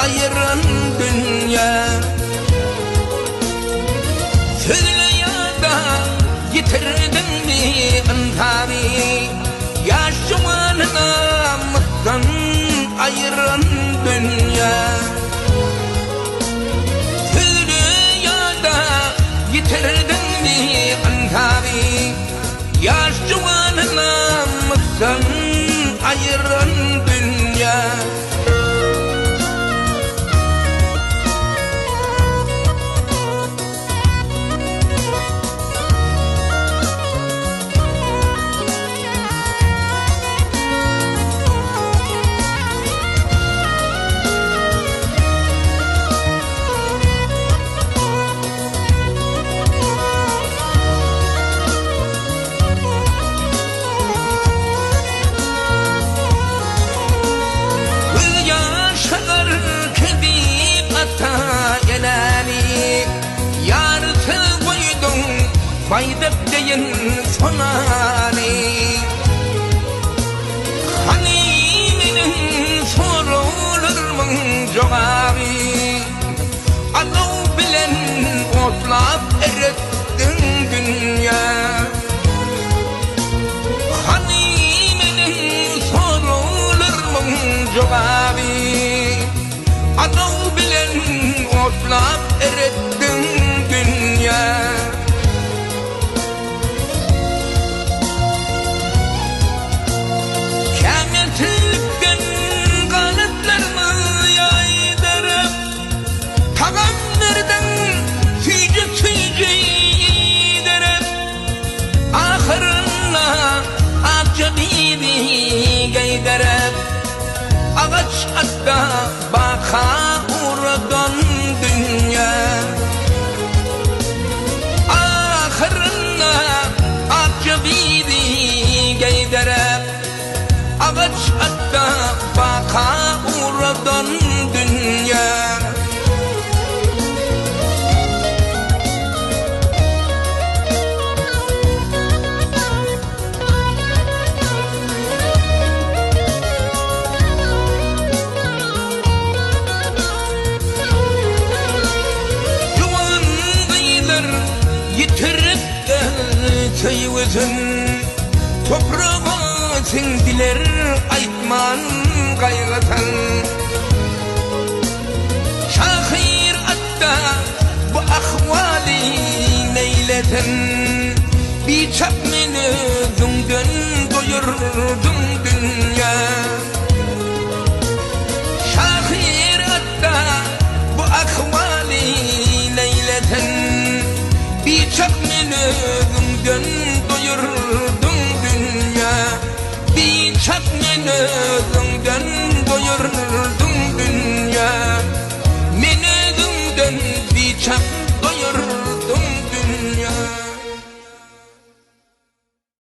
ayıran dünya. Söyle ya da yitirdin mi antabi, yaşumanına muttan ayıran dünya. Söyle ya da yitirdin mi antabi, yaşumanına muttan ayıran dünya. Baydak deyin sonani, hani menin sorulurmun jogabi, alav bilen otlap erettin dünya. Hani menin sorulurmun jogabi, alav bilen otlap erettin dünya. Ağaç hatta baka uğradan dünya. Ahırına akçabidi geyderep, ağaç hatta baka uğradan dünya. Yitirip de köyümüzün toprağı sindiler aytman gayratan. Şahir atta bu ahvali neyleten, bir çap meni dünden doyurdum dünya. Şahir atta bu ahvali neyleten, bir çak meni ömrümden doyurdun dünya. Bir çak meni ömrümden doyurdun dünya. Meni ömrümden bir çak doyurdun dünya.